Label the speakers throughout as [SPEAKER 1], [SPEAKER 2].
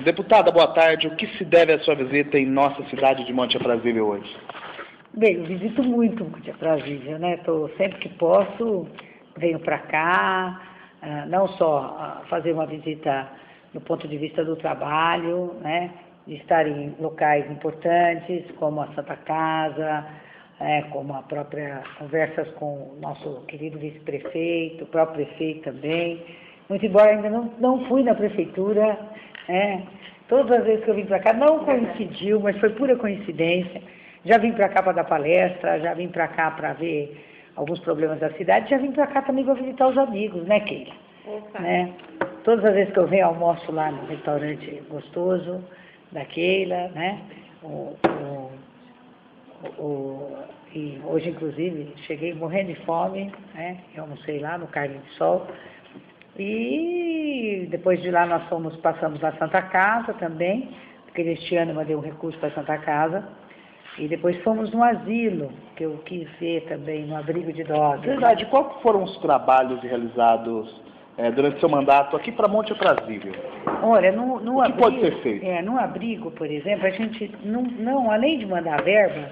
[SPEAKER 1] Deputada, boa tarde. O que se deve à sua visita em nossa cidade de Monte Aprazível hoje?
[SPEAKER 2] Bem, eu visito muito Monte Aprazível, né? Sempre que posso, venho para cá, não só fazer uma visita do ponto de vista do trabalho, né? De estar em locais importantes, como a Santa Casa, como a própria conversas com o nosso querido vice-prefeito, o próprio prefeito também. Muito embora ainda não fui na prefeitura, todas as vezes que eu vim para cá, não coincidiu, mas foi pura coincidência. Já vim para cá para dar palestra, já vim para cá para ver alguns problemas da cidade, já vim para cá também para visitar os amigos, né, Keila? Né? Todas as vezes que eu venho, almoço lá no restaurante gostoso da Keila, né? E hoje, inclusive, cheguei morrendo de fome, né? Eu almocei lá no Carne de Sol. E depois de lá nós passamos na Santa Casa também, porque este ano eu mandei um recurso para a Santa Casa. E depois fomos no asilo, que eu quis ver também, no abrigo de idosos.
[SPEAKER 1] Verdade. Qual foram os trabalhos realizados durante seu mandato aqui para Monte Aprazível?
[SPEAKER 2] Olha, no
[SPEAKER 1] o que
[SPEAKER 2] abrigo,
[SPEAKER 1] pode ser feito?
[SPEAKER 2] No abrigo, por exemplo, a gente não além de mandar a verba,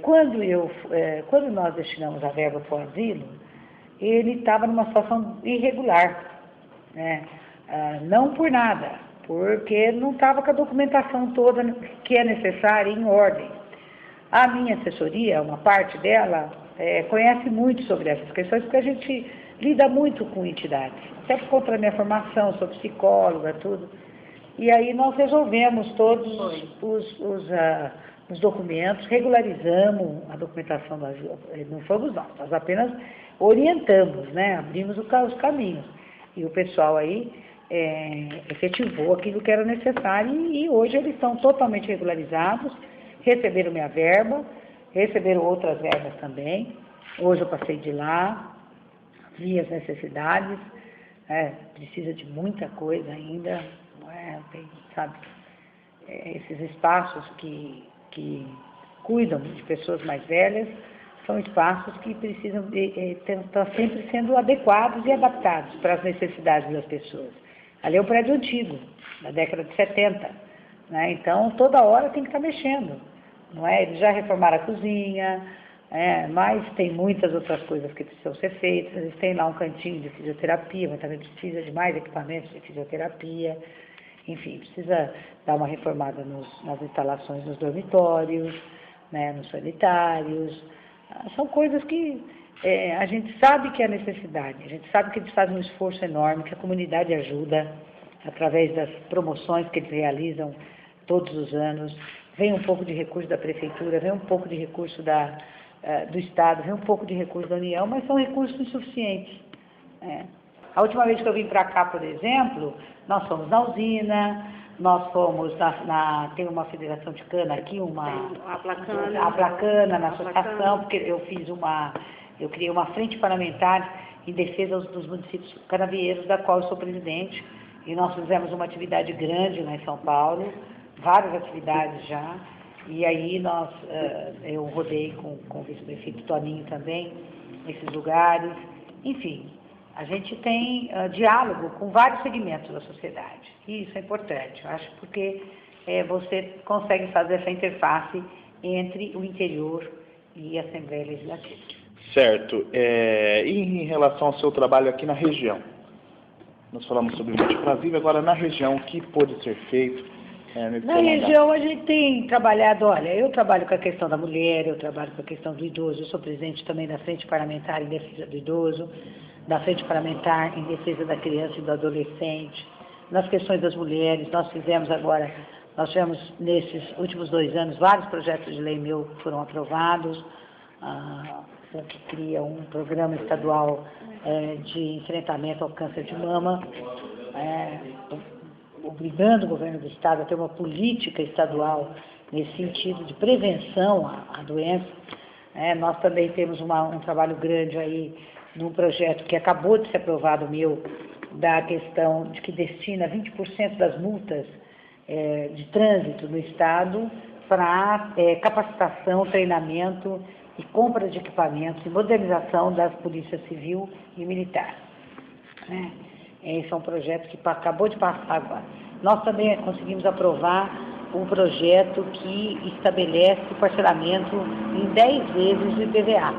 [SPEAKER 2] quando nós destinamos a verba para o asilo, ele estava numa situação irregular, né? Não por nada, porque não estava com a documentação toda que é necessária em ordem. A minha assessoria, uma parte dela, conhece muito sobre essas questões, porque a gente lida muito com entidades, até por conta da minha formação, sou psicóloga, tudo. E aí nós resolvemos todos os documentos, regularizamos a documentação do asilo. Não fomos nós apenas orientamos, né? Abrimos os caminhos. E o pessoal aí efetivou aquilo que era necessário e hoje eles estão totalmente regularizados, receberam minha verba, receberam outras verbas também. Hoje eu passei de lá, vi as necessidades, precisa de muita coisa ainda, sabe? Esses espaços que cuidam de pessoas mais velhas são espaços que precisam estar sempre sendo adequados e adaptados para as necessidades das pessoas. Ali é um prédio antigo, da década de 70, né? Então toda hora tem que estar mexendo, não é? Eles já reformaram a cozinha, mas tem muitas outras coisas que precisam ser feitas. Eles têm lá um cantinho de fisioterapia, mas também precisa de mais equipamentos de fisioterapia. Enfim, precisa dar uma reformada nas instalações dos dormitórios, né, nos sanitários. São coisas que a gente sabe que é necessidade, a gente sabe que eles fazem um esforço enorme, que a comunidade ajuda através das promoções que eles realizam todos os anos. Vem um pouco de recurso da prefeitura, vem um pouco de recurso do Estado, vem um pouco de recurso da União, mas são recursos insuficientes. A última vez que eu vim para cá, por exemplo, nós fomos na usina, nós fomos tem uma federação de cana aqui, a Placana, na associação, porque eu criei uma frente parlamentar em defesa dos municípios canavieiros, da qual eu sou presidente, e nós fizemos uma atividade grande lá em São Paulo, várias atividades já, e aí eu rodei com o vice-prefeito Toninho também, nesses lugares, enfim. A gente tem diálogo com vários segmentos da sociedade, e isso é importante, eu acho, porque você consegue fazer essa interface entre o interior e a Assembleia Legislativa.
[SPEAKER 1] Certo. E em relação ao seu trabalho aqui na região? Nós falamos sobre Monte Aprazível, agora na região, o que pode ser feito?
[SPEAKER 2] Na região a gente tem trabalhado, olha, eu trabalho com a questão da mulher, eu trabalho com a questão do idoso, eu sou presidente também da Frente Parlamentar em Defesa do Idoso, da Frente Parlamentar em Defesa da Criança e do Adolescente, nas questões das mulheres. Nós tivemos nesses últimos 2 anos vários projetos de lei meu que foram aprovados, o que cria um programa estadual de enfrentamento ao câncer de mama, obrigando o governo do estado a ter uma política estadual nesse sentido de prevenção à doença. Nós também temos um trabalho grande aí num projeto que acabou de ser aprovado meu, da questão de que destina 20% das multas de trânsito no estado para capacitação, treinamento e compra de equipamentos e modernização das polícias civil e militar. Esse é um projeto que acabou de passar agora. Nós também conseguimos aprovar um projeto que estabelece parcelamento em 10 vezes do IPVA.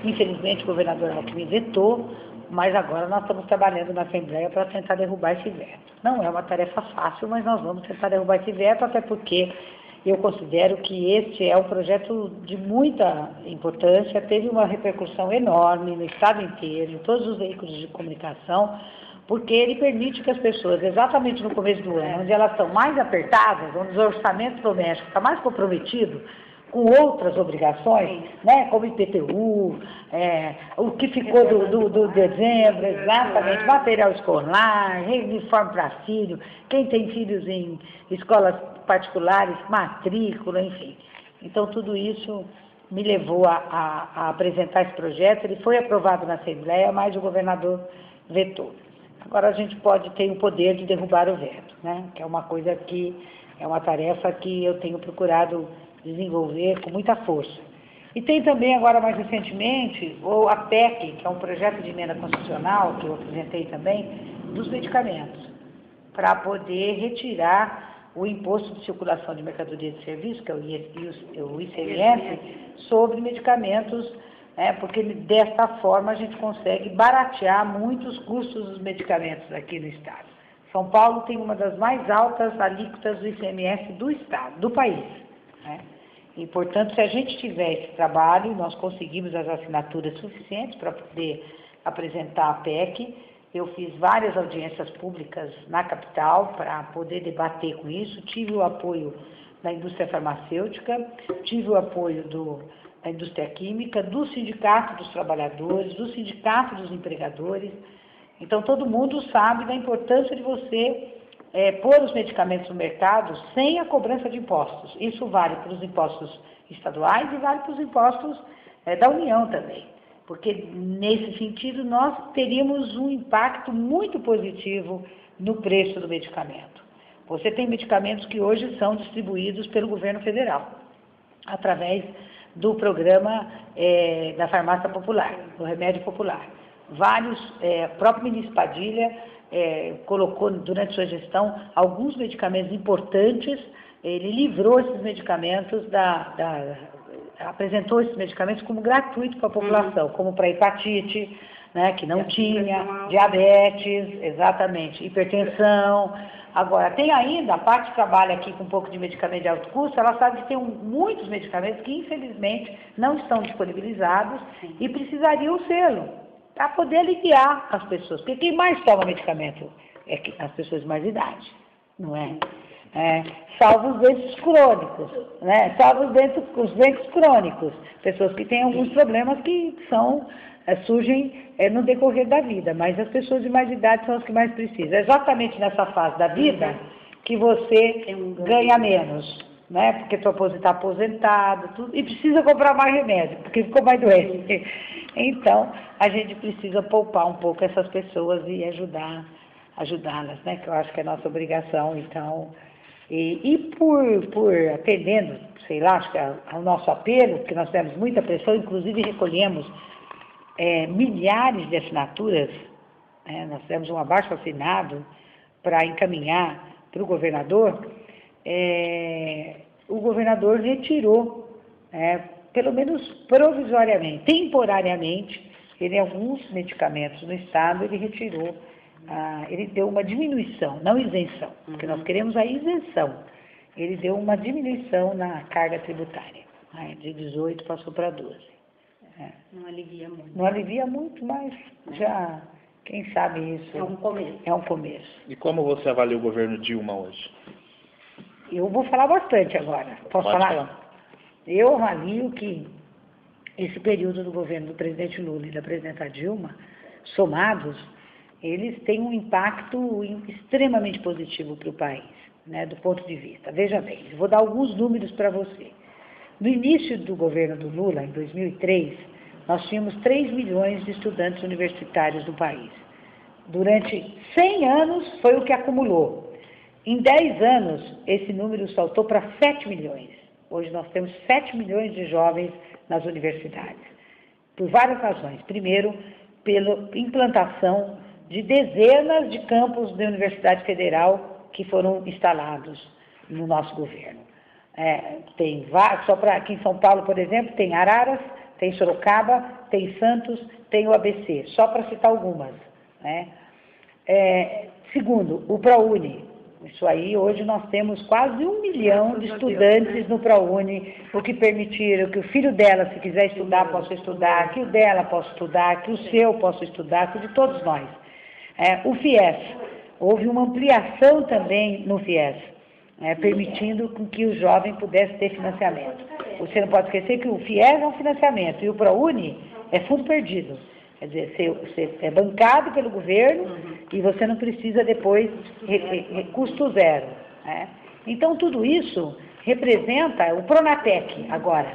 [SPEAKER 2] Infelizmente, o governador Alckmin vetou, mas agora nós estamos trabalhando na Assembleia para tentar derrubar esse veto. Não é uma tarefa fácil, mas nós vamos tentar derrubar esse veto, até porque eu considero que este é um projeto de muita importância, teve uma repercussão enorme no estado inteiro, em todos os veículos de comunicação, porque ele permite que as pessoas, exatamente no começo do ano, onde elas estão mais apertadas, onde os orçamentos domésticos estão mais comprometidos, com outras obrigações, né, como IPTU, o que ficou do dezembro, exatamente, material escolar, uniforme para filho, quem tem filhos em escolas particulares, matrícula, enfim. Então, tudo isso me levou a apresentar esse projeto. Ele foi aprovado na Assembleia, mas o governador vetou. Agora a gente pode ter o poder de derrubar o veto, né, que é uma coisa que é uma tarefa que eu tenho procurado desenvolver com muita força. E tem também agora mais recentemente a PEC, que é um projeto de emenda constitucional, que eu apresentei também, dos medicamentos, para poder retirar o imposto de circulação de mercadorias e serviços, que é o ICMS, sobre medicamentos, porque desta forma a gente consegue baratear muitos custos dos medicamentos aqui no estado. São Paulo tem uma das mais altas alíquotas do ICMS do estado, do país, né? E, portanto, se a gente tiver esse trabalho, nós conseguimos as assinaturas suficientes para poder apresentar a PEC. Eu fiz várias audiências públicas na capital para poder debater com isso. Tive o apoio da indústria farmacêutica, tive o apoio da indústria química, do sindicato dos trabalhadores, do sindicato dos empregadores. Então, todo mundo sabe da importância de você pôr os medicamentos no mercado sem a cobrança de impostos. Isso vale para os impostos estaduais e vale para os impostos da União também. Porque, nesse sentido, nós teríamos um impacto muito positivo no preço do medicamento. Você tem medicamentos que hoje são distribuídos pelo governo federal, através do programa da farmácia popular, do remédio popular. Vários, o próprio ministro Padilha colocou durante sua gestão alguns medicamentos importantes, ele livrou esses medicamentos apresentou esses medicamentos como gratuito para a população, como para hepatite, né, que não tinha, diabetes, exatamente, hipertensão. Agora, tem ainda, a parte que trabalha aqui com um pouco de medicamento de alto custo, ela sabe que tem muitos medicamentos que, infelizmente, não estão disponibilizados e precisariam sê-lo, para poder aliviar as pessoas. Porque quem mais toma medicamento é as pessoas de mais idade, não é? Salvo os doentes crônicos, né? Salvo os doentes crônicos, pessoas que têm alguns problemas que surgem no decorrer da vida, mas as pessoas de mais idade são as que mais precisam. É exatamente nessa fase da vida que você ganha menos, né? Porque está aposentado, tudo, e precisa comprar mais remédio, porque ficou mais doente. Então, a gente precisa poupar um pouco essas pessoas e ajudá-las, né? Que eu acho que é a nossa obrigação. Então, por atendendo, sei lá, acho que ao nosso apelo, porque nós temos muita pressão, inclusive recolhemos milhares de assinaturas, nós temos um abaixo-assinado para encaminhar para o governador retirou, pelo menos provisoriamente, temporariamente, ele alguns medicamentos no estado, ele retirou, ele deu uma diminuição, não isenção, porque nós queremos a isenção. Ele deu uma diminuição na carga tributária, de 18 passou para 12.
[SPEAKER 3] Não alivia muito.
[SPEAKER 2] Não alivia muito, mas já, quem sabe isso...
[SPEAKER 3] É um começo.
[SPEAKER 2] É um começo.
[SPEAKER 1] E como você avalia o governo Dilma hoje?
[SPEAKER 2] Eu vou falar bastante agora. Posso falar? Eu avalio que esse período do governo do presidente Lula e da presidenta Dilma, somados, eles têm um impacto extremamente positivo para o país, né, do ponto de vista. Veja bem, eu vou dar alguns números para você. No início do governo do Lula, em 2003, nós tínhamos 3 milhões de estudantes universitários no país. Durante 100 anos foi o que acumulou. Em 10 anos, esse número saltou para 7 milhões. Hoje nós temos 7 milhões de jovens nas universidades, por várias razões. Primeiro, pela implantação de dezenas de campos da Universidade Federal que foram instalados no nosso governo. Tem vários, só para aqui em São Paulo, por exemplo, tem Araras, tem Sorocaba, tem Santos, tem o ABC, só para citar algumas, né? Segundo, o ProUni. Isso aí, hoje nós temos quase 1 milhão de estudantes no ProUni, o que permitiram que o filho dela, se quiser estudar, possa estudar, que o dela possa estudar, que o seu possa estudar, que o de todos nós. O FIES, houve uma ampliação também no FIES, permitindo que o jovem pudesse ter financiamento. Você não pode esquecer que o FIES é um financiamento e o ProUni é fundo perdido. Quer dizer, você é bancado pelo governo e você não precisa depois custo zero. Né? Então, tudo isso representa o Pronatec agora,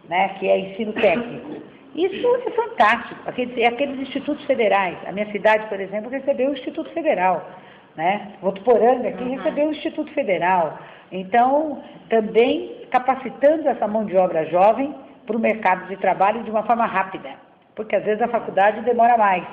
[SPEAKER 2] né? Que é ensino técnico. Isso é fantástico. Aqueles institutos federais. A minha cidade, por exemplo, recebeu o Instituto Federal. Né? Votuporanga aqui recebeu o Instituto Federal. Então, também capacitando essa mão de obra jovem para o mercado de trabalho de uma forma rápida. Porque às vezes a faculdade demora mais,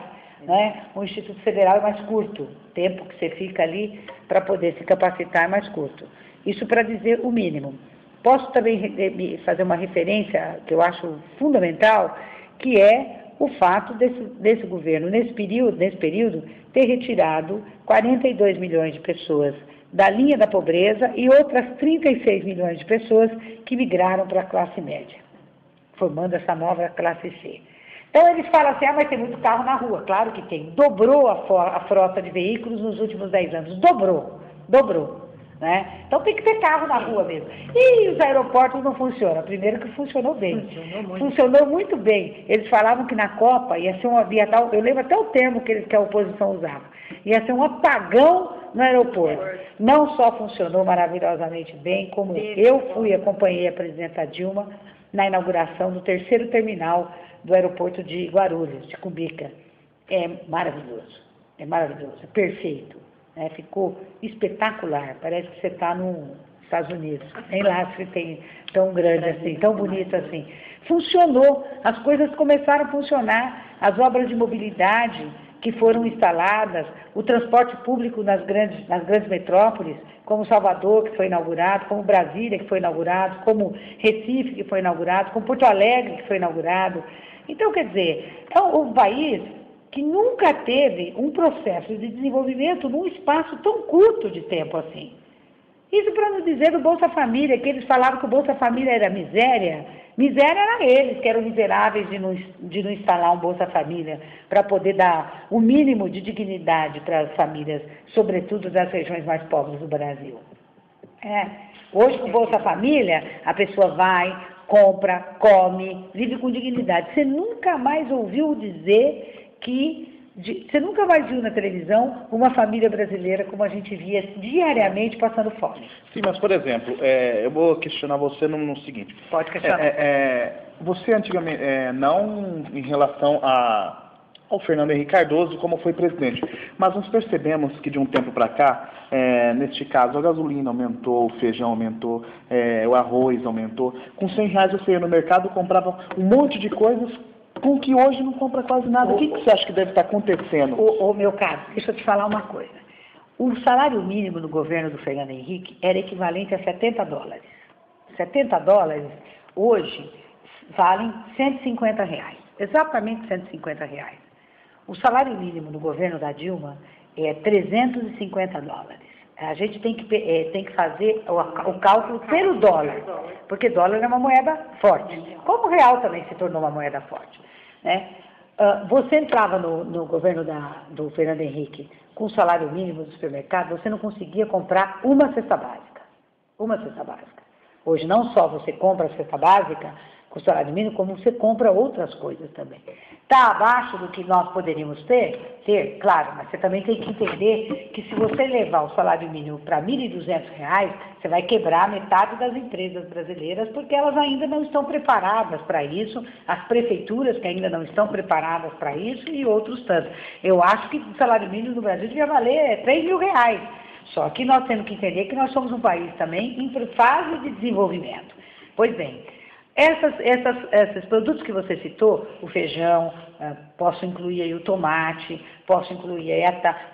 [SPEAKER 2] né? O Instituto Federal é mais curto, o tempo que você fica ali para poder se capacitar é mais curto. Isso para dizer o mínimo. Posso também fazer uma referência que eu acho fundamental, que é o fato desse governo, nesse período, ter retirado 42 milhões de pessoas da linha da pobreza e outras 36 milhões de pessoas que migraram para a classe média, formando essa nova classe C. Então, eles falam assim, mas tem muito carro na rua. Claro que tem. Dobrou a frota de veículos nos últimos 10 anos. Dobrou. Né? Então, tem que ter carro na rua mesmo. E os aeroportos não funcionam. Primeiro que funcionou bem. Funcionou muito bem. Eles falavam que na Copa ia ser eu lembro até o termo que a oposição usava. Ia ser um apagão no aeroporto. Não só funcionou maravilhosamente bem, como eu acompanhei a presidenta Dilma na inauguração do 3º terminal do aeroporto de Guarulhos, de Cumbica. É maravilhoso, é perfeito. Ficou espetacular, parece que você está nos Estados Unidos. Nem lá se tem tão grande assim, tão bonito assim. Funcionou, as coisas começaram a funcionar, as obras de mobilidade que foram instaladas, o transporte público nas grandes metrópoles, como Salvador, que foi inaugurado, como Brasília, que foi inaugurado, como Recife, que foi inaugurado, como Porto Alegre, que foi inaugurado. Então, quer dizer, é um país que nunca teve um processo de desenvolvimento num espaço tão curto de tempo assim. Isso para não dizer do Bolsa Família, que eles falavam que o Bolsa Família era miséria. Miséria era eles, que eram miseráveis de não instalar um Bolsa Família para poder dar o mínimo de dignidade para as famílias, sobretudo das regiões mais pobres do Brasil. Hoje, com o Bolsa Família, a pessoa vai, compra, come, vive com dignidade. Você nunca mais ouviu dizer você nunca mais viu na televisão uma família brasileira como a gente via diariamente passando fome.
[SPEAKER 1] Sim, mas, por exemplo, eu vou questionar você no seguinte.
[SPEAKER 2] Pode questionar.
[SPEAKER 1] Você antigamente, não em relação ao Fernando Henrique Cardoso, como foi presidente, mas nós percebemos que de um tempo para cá, neste caso, a gasolina aumentou, o feijão aumentou, o arroz aumentou. Com R$100 você ia no mercado e comprava um monte de coisas com que hoje não compra quase nada. O que você acha que deve estar acontecendo?
[SPEAKER 2] Meu caro, deixa eu te falar uma coisa. O salário mínimo no governo do Fernando Henrique era equivalente a $70. $70 hoje valem R$150. Exatamente R$150. O salário mínimo no governo da Dilma é $350. A gente tem que fazer o cálculo pelo dólar, porque dólar é uma moeda forte. Como o real também se tornou uma moeda forte. Né? Você entrava no governo do Fernando Henrique com o salário mínimo do supermercado, você não conseguia comprar uma cesta básica. Uma cesta básica. Hoje não só você compra a cesta básica com o salário mínimo, como você compra outras coisas também. Está abaixo do que nós poderíamos ter, claro, mas você também tem que entender que se você levar o salário mínimo para R$ 1.200, você vai quebrar metade das empresas brasileiras, porque elas ainda não estão preparadas para isso, as prefeituras que ainda não estão preparadas para isso e outros tantos. Eu acho que o salário mínimo no Brasil devia valer R$3.000. Só que nós temos que entender que nós somos um país também em fase de desenvolvimento. Pois bem, Esses produtos que você citou, o feijão, posso incluir aí o tomate, posso incluir aí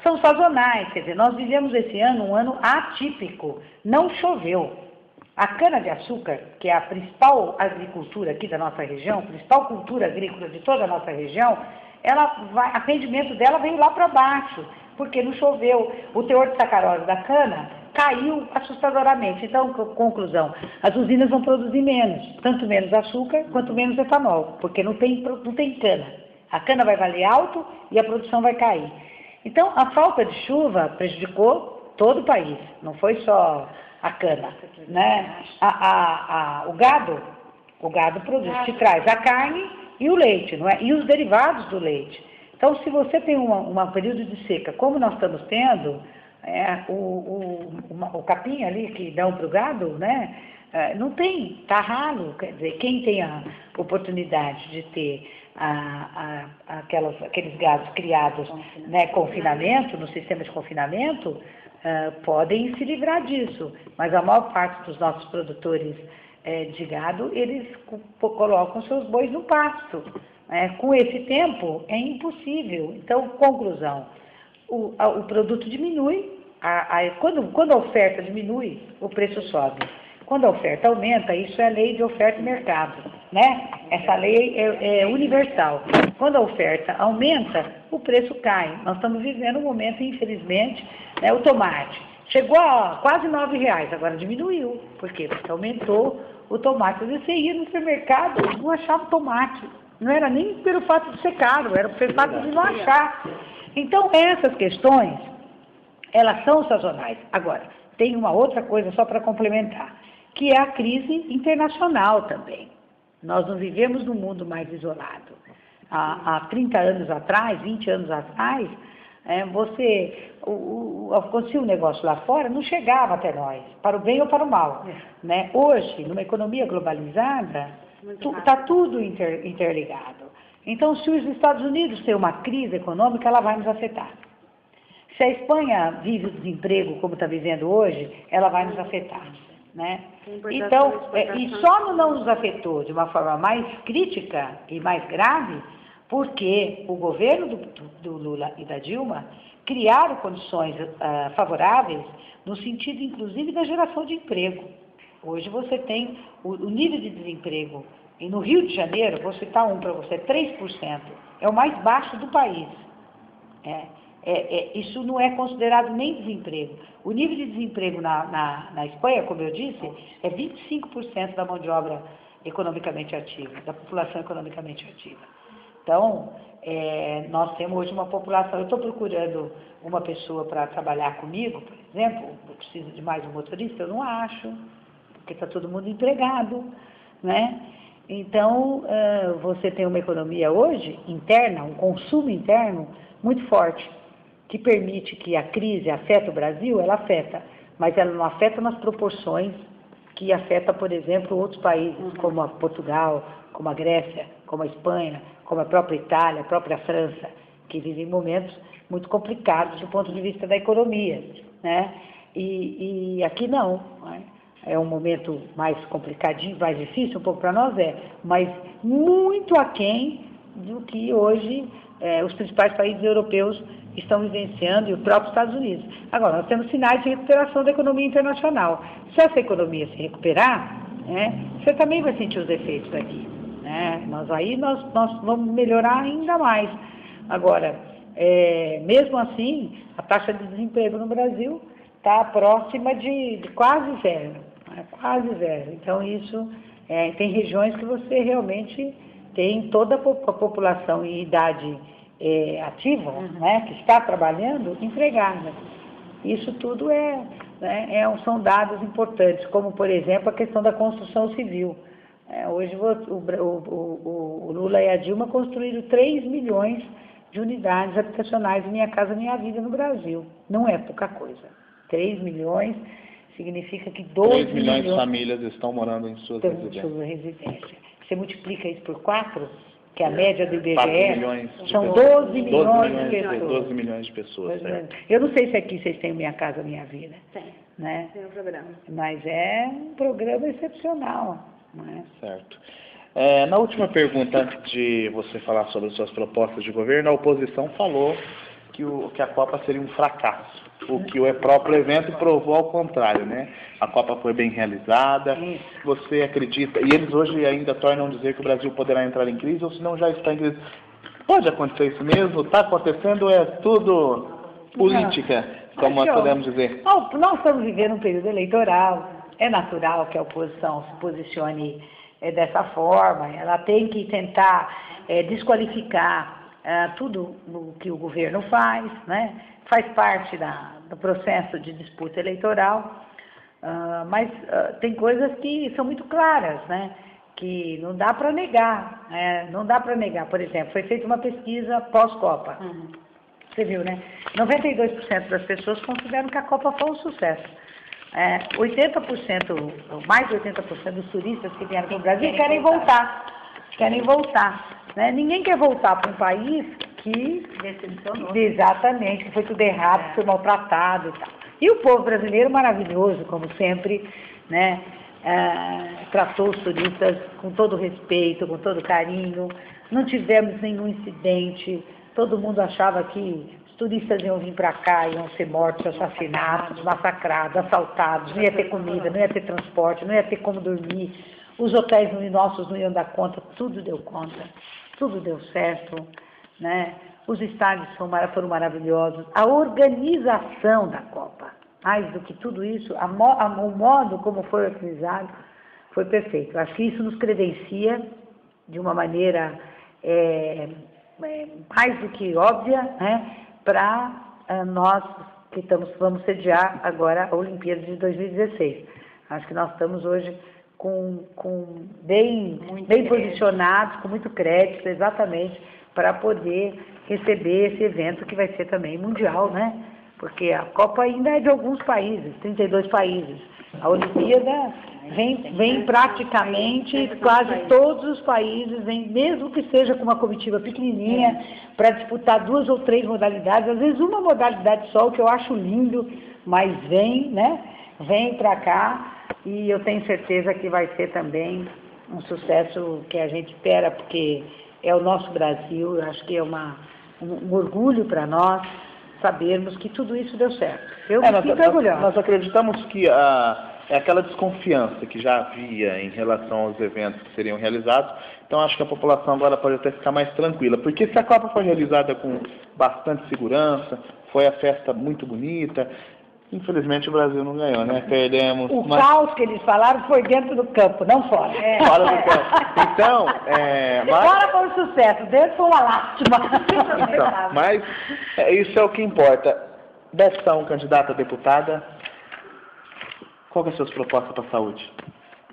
[SPEAKER 2] são sazonais, quer dizer, nós vivemos esse ano um ano atípico, não choveu. A cana-de-açúcar, que é a principal agricultura aqui da nossa região, principal cultura agrícola de toda a nossa região, o rendimento dela veio lá para baixo, porque não choveu. O teor de sacarose da cana caiu assustadoramente. Então, conclusão, as usinas vão produzir menos, tanto menos açúcar quanto menos etanol, porque não tem cana. A cana vai valer alto e a produção vai cair. Então, a falta de chuva prejudicou todo o país, não foi só a cana, né? O gado produz, te traz a carne e o leite, não é? E os derivados do leite. Então, se você tem um período de seca, como nós estamos tendo, o capim ali que dão para o gado, né? Não tem, está ralo. Quer dizer, quem tem a oportunidade de ter aqueles gados criados, né, confinamento, no sistema de confinamento, podem se livrar disso. Mas a maior parte dos nossos produtores de gado, eles colocam seus bois no pasto. Com esse tempo, é impossível. Então, conclusão, o produto diminui, quando a oferta diminui, o preço sobe. Quando a oferta aumenta, isso é a lei de oferta e mercado, né? Essa lei é universal. Quando a oferta aumenta, o preço cai. Nós estamos vivendo um momento, infelizmente, né, o tomate chegou a quase R$9, agora diminuiu. Por quê? Porque aumentou o tomate. Você ia no supermercado, não achava tomate. Não era nem pelo fato de ser caro, era pelo fato de não achar. Então, essas questões, elas são sazonais. Agora, tem uma outra coisa só para complementar, que é a crise internacional também. Nós não vivemos num mundo mais isolado. Há 30 anos atrás, 20 anos atrás, acontecia um negócio lá fora, não chegava até nós, para o bem ou para o mal. Né? Hoje, numa economia globalizada, está tudo interligado. Então, se os Estados Unidos têm uma crise econômica, ela vai nos afetar. Se a Espanha vive o desemprego como está vivendo hoje, ela vai nos afetar. Né? Então, e só não nos afetou de uma forma mais crítica e mais grave, porque o governo do Lula e da Dilma criaram condições favoráveis no sentido, inclusive, da geração de emprego. Hoje você tem o nível de desemprego, e no Rio de Janeiro, vou citar para você, 3%, é o mais baixo do país. Isso não é considerado nem desemprego. O nível de desemprego na Espanha, como eu disse, é 25% da mão de obra economicamente ativa, da população economicamente ativa. Então, nós temos hoje uma população, eu estou procurando uma pessoa para trabalhar comigo, por exemplo, eu preciso de mais um motorista, eu não acho, porque está todo mundo empregado, né? Então, você tem uma economia hoje, interna, um consumo interno muito forte, que permite que a crise afete o Brasil, ela afeta, mas ela não afeta nas proporções que afeta, por exemplo, outros países, como a Portugal, como a Grécia, como a Espanha, como a própria Itália, a própria França, que vivem momentos muito complicados do ponto de vista da economia, né? E aqui não, né? É um momento mais complicadinho, mais difícil um pouco para nós, mas muito aquém do que hoje os principais países europeus estão vivenciando e os próprios Estados Unidos. Agora, nós temos sinais de recuperação da economia internacional. Se essa economia se recuperar, você também vai sentir os efeitos aqui. Né? Nós vamos melhorar ainda mais. Agora, mesmo assim, a taxa de desemprego no Brasil está próxima de quase zero. Quase zero. Então, isso tem regiões que você realmente tem toda a população em idade ativa, né, que está trabalhando, empregada. Isso tudo são dados importantes, como, por exemplo, a questão da construção civil. Hoje, o Lula e a Dilma construíram 3 milhões de unidades habitacionais de Minha Casa Minha Vida no Brasil. Não é pouca coisa. 3 milhões significa que 12
[SPEAKER 1] milhões de famílias estão morando em suas
[SPEAKER 2] residências. Você multiplica isso por 4, que é a média do IBGE, são
[SPEAKER 1] 12
[SPEAKER 2] milhões de pessoas.
[SPEAKER 1] 12 milhões de pessoas, certo.
[SPEAKER 2] Eu não sei se aqui vocês têm Minha Casa Minha Vida.
[SPEAKER 3] Tem,
[SPEAKER 2] né?
[SPEAKER 3] tem um programa.
[SPEAKER 2] Mas é um programa excepcional. Não é?
[SPEAKER 1] Certo. Na última pergunta, antes de você falar sobre as suas propostas de governo, a oposição falou que a Copa seria um fracasso, o que o próprio evento provou ao contrário, né? A Copa foi bem realizada, você acredita, e eles hoje ainda tornam a dizer que o Brasil poderá entrar em crise, ou se não já está em crise. Pode acontecer isso mesmo? Está acontecendo, é tudo política, como nós podemos dizer.
[SPEAKER 2] Nós estamos vivendo um período eleitoral, é natural que a oposição se posicione dessa forma, ela tem que tentar desqualificar tudo o que o governo faz, né? Faz parte do processo de disputa eleitoral, mas tem coisas que são muito claras, né? Que não dá para negar, né? Não dá para negar. Por exemplo, foi feita uma pesquisa pós-Copa. Você viu, né? 92% das pessoas consideram que a Copa foi um sucesso. 80%, mais de 80% dos turistas que vieram para o Brasil querem voltar. Querem voltar. Né? Ninguém quer voltar para um país que decepcionou. Exatamente, que foi tudo errado, foi maltratado e tal. E o povo brasileiro maravilhoso, como sempre, né? Tratou os turistas com todo respeito, com todo carinho. Não tivemos nenhum incidente. Todo mundo achava que os turistas iam vir para cá, iam ser mortos, assassinados, massacrados, assaltados, não ia ter comida, não ia ter transporte, não ia ter como dormir. Os hotéis nossos não iam dar conta, tudo deu conta, tudo deu certo, né? Os estádios foram maravilhosos. A organização da Copa, mais do que tudo isso, o modo como foi organizado foi perfeito. Acho que isso nos credencia de uma maneira mais do que óbvia, né, para nós que vamos sediar agora a Olimpíada de 2016. Acho que nós estamos hoje bem posicionados, com muito crédito, exatamente, para poder receber esse evento que vai ser também mundial, né? Porque a Copa ainda é de alguns países, 32 países. A Olimpíada vem praticamente quase todos os países, mesmo que seja com uma comitiva pequenininha, para disputar 2 ou 3 modalidades, às vezes uma modalidade só, o que eu acho lindo, mas vem, né? Vem para cá e eu tenho certeza que vai ser também um sucesso que a gente espera, porque é o nosso Brasil, eu acho que é um orgulho para nós sabermos que tudo isso deu certo. Eu fico orgulhosa.
[SPEAKER 1] Nós acreditamos que é aquela desconfiança que já havia em relação aos eventos que seriam realizados, então acho que a população agora pode até ficar mais tranquila, porque se a Copa foi realizada com bastante segurança, foi a festa muito bonita, infelizmente o Brasil não ganhou, né? Perdemos.
[SPEAKER 2] Caos que eles falaram foi dentro do campo, não fora.
[SPEAKER 1] Fora do campo. Então,
[SPEAKER 2] fora foi um sucesso, dentro foi uma lástima.
[SPEAKER 1] Então, mas isso é o que importa. Betão, candidata a deputada, qual que é a sua proposta para a saúde?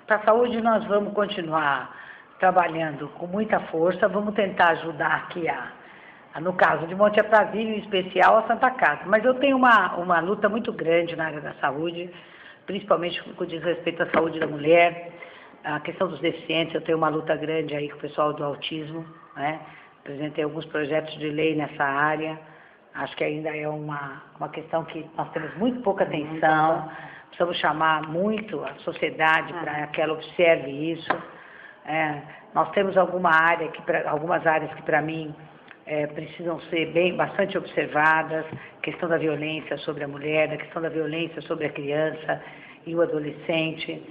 [SPEAKER 2] Para a saúde nós vamos continuar trabalhando com muita força, vamos tentar ajudar aqui no caso de Monte Aprazível, em especial, a Santa Casa. Mas eu tenho uma luta muito grande na área da saúde, principalmente com o que diz respeito à saúde da mulher, a questão dos deficientes. Eu tenho uma luta grande aí com o pessoal do autismo, né? Apresentei alguns projetos de lei nessa área. Acho que ainda é uma questão que nós temos muito pouca atenção. Precisamos chamar muito a sociedade para que ela observe isso. Nós temos algumas áreas que, para mim, precisam ser bastante observadas, questão da violência sobre a mulher, a questão da violência sobre a criança e o adolescente,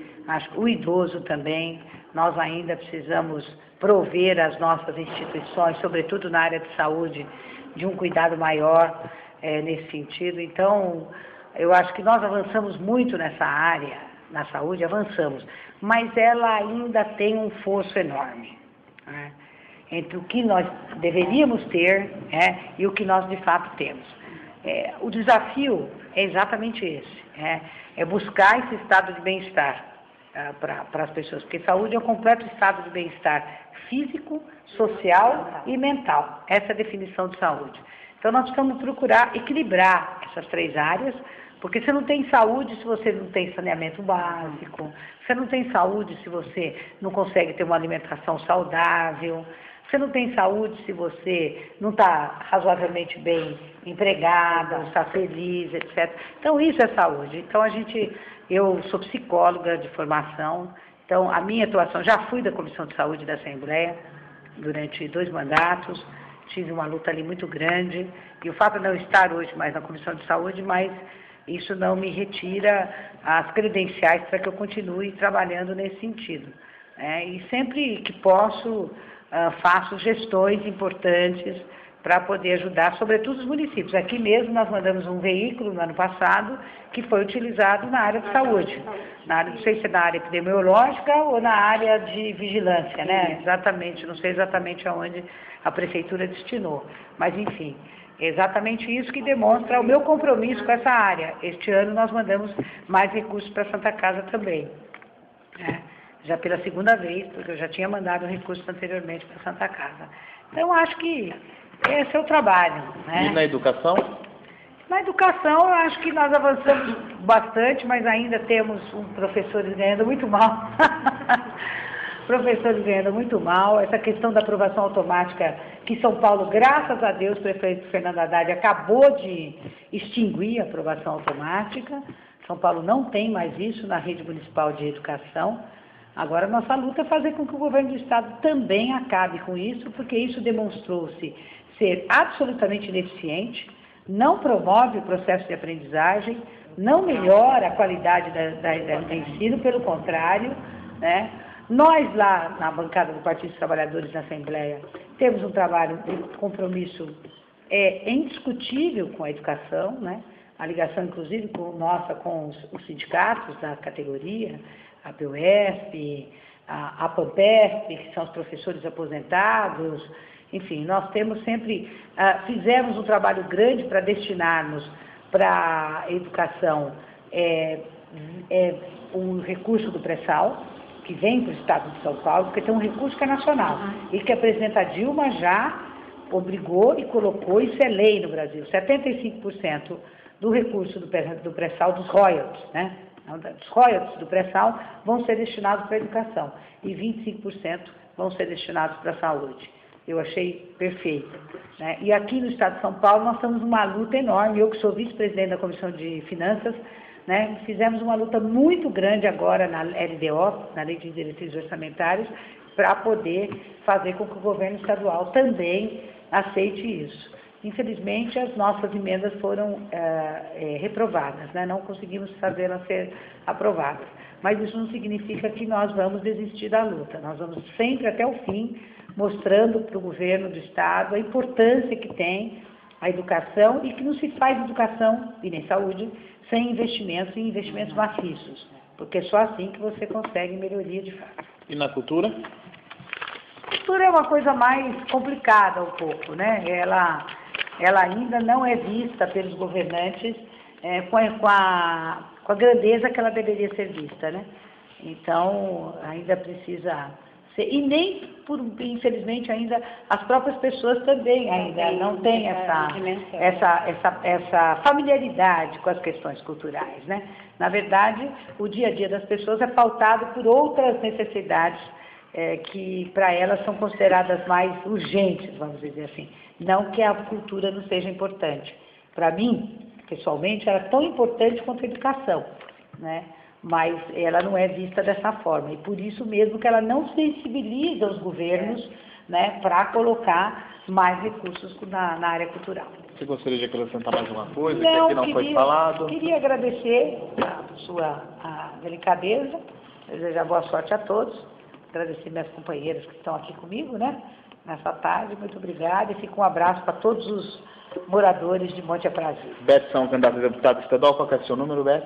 [SPEAKER 2] o idoso também. Nós ainda precisamos prover as nossas instituições, sobretudo na área de saúde, de um cuidado maior nesse sentido. Então, eu acho que nós avançamos muito nessa área, na saúde, avançamos, mas ela ainda tem um fosso enorme, né? Entre o que nós deveríamos ter e o que nós de fato temos. O desafio é exatamente esse, é buscar esse estado de bem-estar para as pessoas, porque saúde é um completo estado de bem-estar físico, social e mental. Essa é a definição de saúde. Então nós precisamos procurar equilibrar essas 3 áreas, porque você não tem saúde se você não tem saneamento básico, você não tem saúde se você não consegue ter uma alimentação saudável, você não tem saúde se você não está razoavelmente bem empregada, não está feliz, etc. Então, isso é saúde. Então, eu sou psicóloga de formação, Então, a minha atuação, já fui da Comissão de Saúde da Assembleia durante 2 mandatos, tive uma luta ali muito grande, e o fato de não estar hoje mais na Comissão de Saúde, mas isso não me retira as credenciais para que eu continue trabalhando nesse sentido. E sempre que posso, faço gestões importantes para poder ajudar, sobretudo os municípios. Aqui mesmo nós mandamos um veículo no ano passado que foi utilizado na área de saúde, na área, não sei se é na área epidemiológica ou na área de vigilância, né? Exatamente, não sei exatamente aonde a prefeitura destinou, mas enfim, é exatamente isso que demonstra o meu compromisso com essa área. Este ano nós mandamos mais recursos para a Santa Casa também, já pela 2ª vez, porque eu já tinha mandado recursos anteriormente para a Santa Casa. Então, acho que esse é o trabalho.
[SPEAKER 1] E na educação?
[SPEAKER 2] Na educação, eu acho que nós avançamos bastante, mas ainda temos professores ganhando muito mal. Professores ganhando muito mal. Essa questão da aprovação automática, que São Paulo, graças a Deus, o prefeito Fernando Haddad acabou de extinguir a aprovação automática. São Paulo não tem mais isso na rede municipal de educação. Agora, nossa luta é fazer com que o governo do Estado também acabe com isso, porque isso demonstrou-se ser absolutamente ineficiente, não promove o processo de aprendizagem, não melhora a qualidade do ensino, pelo contrário, né? Nós lá na bancada do Partido dos Trabalhadores na Assembleia temos um trabalho de compromisso indiscutível com a educação, né? A ligação, inclusive, nossa com os sindicatos da categoria, a PUESP, a PAMPESP, que são os professores aposentados, enfim, nós temos sempre, fizemos um trabalho grande para destinarmos para a educação um recurso do pré-sal, que vem para o Estado de São Paulo, porque tem um recurso que é nacional, e que a presidenta Dilma já obrigou e colocou, isso é lei no Brasil, 75% do recurso do pré-sal, dos royalties, né? Os royalties do pré-sal vão ser destinados para a educação e 25% vão ser destinados para a saúde. Eu achei perfeito, né? E aqui no Estado de São Paulo nós estamos numa luta enorme, eu que sou vice-presidente da Comissão de Finanças, né? Fizemos uma luta muito grande agora na LDO, na Lei de Diretrizes Orçamentárias, para poder fazer com que o governo estadual também aceite isso. Infelizmente, as nossas emendas foram reprovadas, né? Não conseguimos fazê-las ser aprovadas. Mas isso não significa que nós vamos desistir da luta. Nós vamos sempre até o fim, mostrando para o governo do Estado a importância que tem a educação e que não se faz educação e nem saúde sem investimentos e investimentos maciços, porque é só assim que você consegue melhoria de fato.
[SPEAKER 1] E na cultura?
[SPEAKER 2] A cultura é uma coisa mais complicada um pouco, né? Ela ainda não é vista pelos governantes com a grandeza que ela deveria ser vista, né? Então, ainda precisa ser, e nem, infelizmente, ainda as próprias pessoas também ainda não têm essa familiaridade com as questões culturais, né? Na verdade, o dia a dia das pessoas é pautado por outras necessidades que para elas são consideradas mais urgentes, vamos dizer assim. Não que a cultura não seja importante. Para mim, pessoalmente, ela é tão importante quanto a educação, né? Mas ela não é vista dessa forma. E por isso mesmo que ela não sensibiliza os governos, né, para colocar mais recursos na área cultural.
[SPEAKER 1] Você gostaria de acrescentar mais uma coisa que aqui não foi falado?
[SPEAKER 2] Queria agradecer a sua delicadeza, desejar boa sorte a todos, agradecer minhas companheiras que estão aqui comigo, né, nessa tarde, muito obrigada, e fica um abraço para todos os moradores de Monte Aprazível.
[SPEAKER 1] Beth, são candidata a deputada estadual, qual que é o seu número, Beth?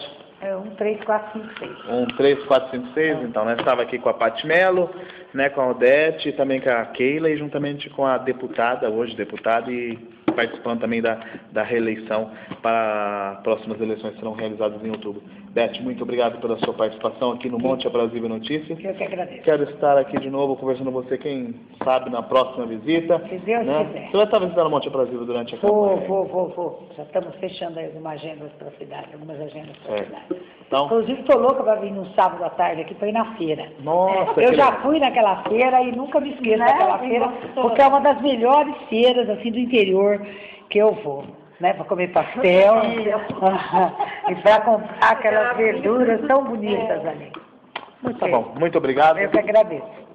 [SPEAKER 2] 13456.
[SPEAKER 1] 13456, então, né? Estava aqui com a Paty Mello, né, com a Odete, também com a Keila, e juntamente com a deputada, hoje deputada, e participando também da reeleição para próximas eleições que serão realizadas em outubro. Beth, muito obrigado pela sua participação aqui no Monte Aprazível Notícias.
[SPEAKER 2] Eu que agradeço.
[SPEAKER 1] Quero estar aqui de novo conversando com você, quem sabe, na próxima visita.
[SPEAKER 2] Se Deus quiser.
[SPEAKER 1] Você vai estar visitando o Monte Aprazível durante a campanha?
[SPEAKER 2] Vou. Já estamos fechando aí algumas agendas para a cidade.
[SPEAKER 1] Então,
[SPEAKER 2] inclusive, estou louca para vir num sábado à tarde aqui para ir na feira.
[SPEAKER 1] Nossa,
[SPEAKER 2] eu já fui naquela feira e nunca me esqueço daquela feira, porque é uma das melhores feiras assim, do interior que eu vou, né? Para comer pastel e para comprar aquelas verduras tão bonitas ali.
[SPEAKER 1] Tá bom, muito obrigado.
[SPEAKER 2] Eu que agradeço.